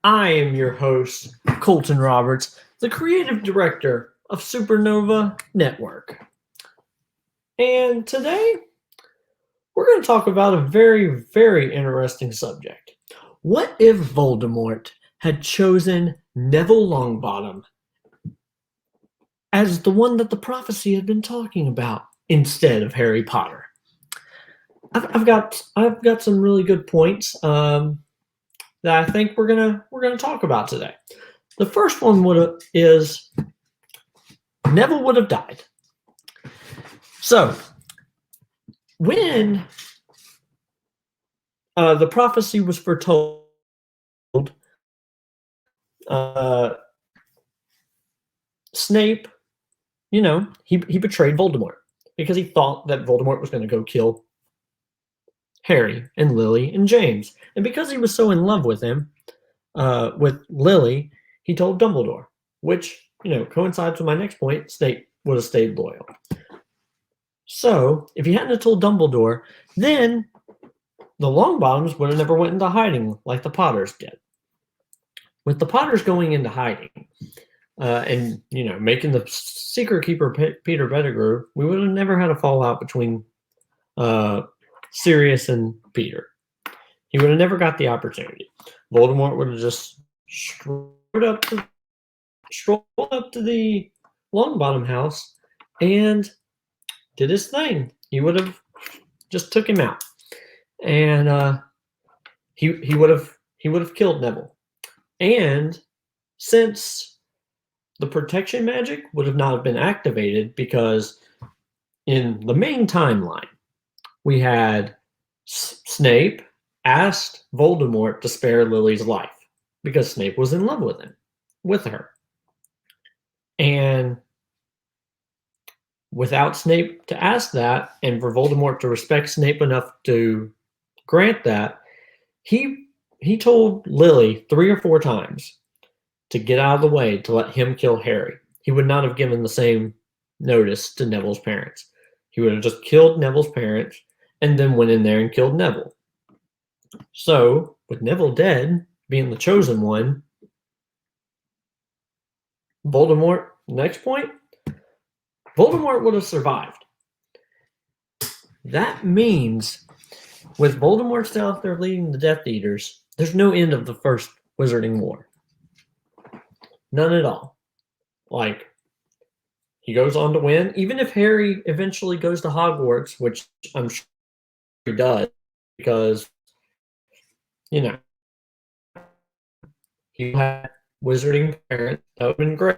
I am your host, Colton Roberts, the creative director of SuperNova Network. And today, we're going to talk about a very, very interesting subject. What if Voldemort had chosen Neville Longbottom as the one that the prophecy had been talking about instead of Harry Potter? I've got some really good points that I think we're gonna talk about today. The first one is Neville would have died. So when the prophecy was foretold, Snape, he betrayed Voldemort because he thought that Voldemort was going to go kill Harry and Lily and James, and because he was so in love with him, with Lily, he told Dumbledore, which coincides with my next point. Snape would have stayed loyal. So if he hadn't told Dumbledore, then the Longbottoms would have never went into hiding like the Potters did. With the Potters going into hiding and making the secret keeper Peter Pettigrew, we would have never had a fallout between Sirius and Peter. He would have never got the opportunity. Voldemort would have just strolled up to the Longbottom house and did his thing. He would have just took him out, and he would have killed Neville. And since the protection magic would have not been activated, because in the main timeline we had Snape asked Voldemort to spare Lily's life because Snape was in love with her. And without Snape to ask that, and for Voldemort to respect Snape enough to grant that, he told Lily 3 or 4 times to get out of the way to let him kill Harry. He would not have given the same notice to Neville's parents. He would have just killed Neville's parents and then went in there and killed Neville. So, with Neville dead, being the chosen one, Voldemort, next point, Voldemort would have survived. That means with Voldemort still out there leading the Death Eaters, there's no end of the First Wizarding War. None at all. Like, he goes on to win. Even if Harry eventually goes to Hogwarts, which I'm sure he does, because, he had wizarding parents, that would have been great.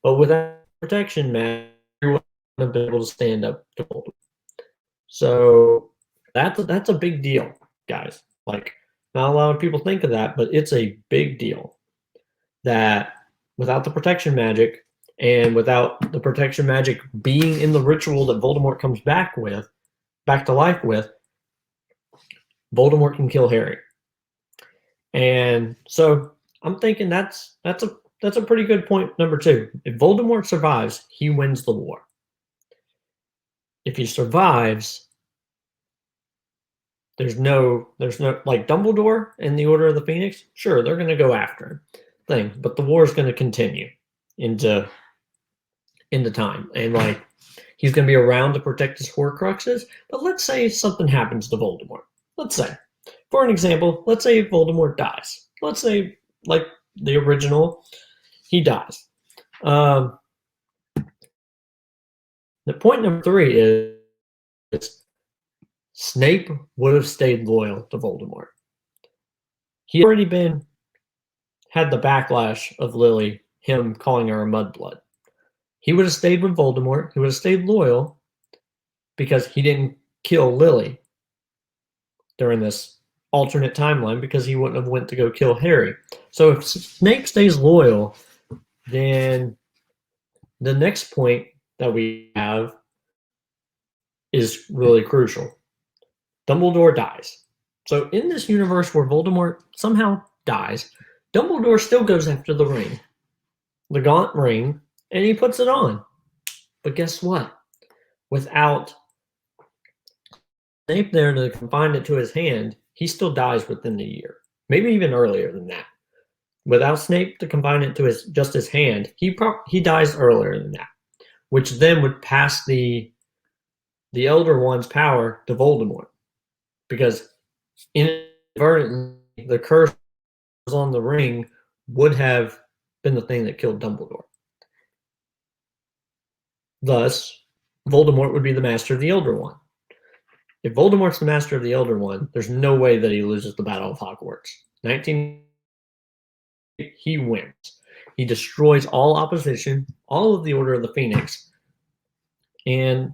But without protection, man, he wouldn't have been able to stand up to Voldemort. So that's a big deal, guys. Like, not a lot of people think of that, but it's a big deal that without the protection magic, and without the protection magic being in the ritual that Voldemort comes back to life with, Voldemort can kill Harry. And so I'm thinking that's a pretty good point, number 2. If Voldemort survives, he wins the war. If he survives, there's no like Dumbledore and the Order of the Phoenix. Sure, they're going to go after him, but the war is going to continue into time, and like he's going to be around to protect his Horcruxes. But let's say something happens to Voldemort. Let's say, for an example, let's say Voldemort dies. Let's say, like the original, he dies. The point number 3 is Snape would have stayed loyal to Voldemort. He had already had the backlash of Lily, him calling her a mudblood. He would have stayed with Voldemort. He would have stayed loyal because he didn't kill Lily during this alternate timeline, because he wouldn't have went to go kill Harry. So if Snape stays loyal, then the next point that we have is really crucial. Dumbledore dies. So in this universe where Voldemort somehow dies, Dumbledore still goes after the ring, the Gaunt Ring, and he puts it on. But guess what? Without Snape there to confine it to his hand, he still dies within the year. Maybe even earlier than that. without Snape to combine it to just his hand, he dies earlier than that, which then would pass the Elder One's power to Voldemort, because inadvertently the curse on the ring would have been the thing that killed Dumbledore. Thus, Voldemort would be the master of the Elder One. If Voldemort's the master of the Elder One, there's no way that he loses the Battle of Hogwarts. He wins. He destroys all opposition, all of the Order of the Phoenix, and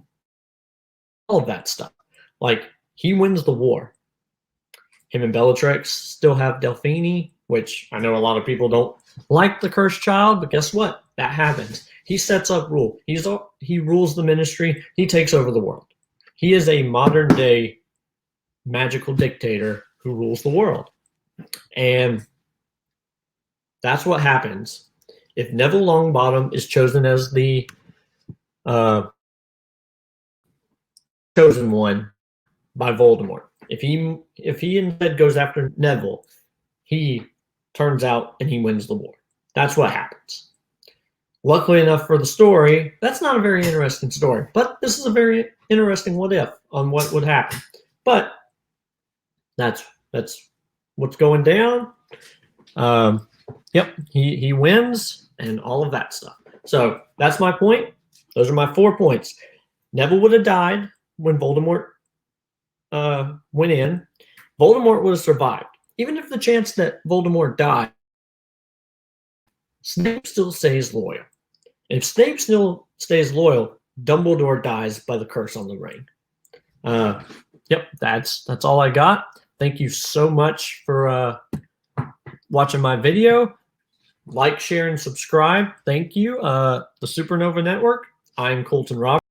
all of that stuff. Like, he wins the war. Him and Bellatrix still have Delphine, which I know a lot of people don't like the Cursed Child, but guess what? That happens. He sets up rule. He rules the Ministry. He takes over the world. He is a modern-day magical dictator who rules the world. And that's what happens if Neville Longbottom is chosen as the chosen one by Voldemort. If he instead goes after Neville, he turns out and he wins the war. That's what happens. Luckily enough for the story, that's not a very interesting story, but this is a very interesting what if on what would happen. But that's what's going down. Yep, he wins and all of that stuff. So that's my point. Those are my 4 points. Neville would have died when Voldemort went in. Voldemort would have survived. Even if the chance that Voldemort died, Snape still stays loyal. If Snape still stays loyal, Dumbledore dies by the curse on the ring. Yep, that's all I got. Thank you so much for watching my video. Like, share, and subscribe. Thank you. The SuperNova Network. I'm Colton Roberts.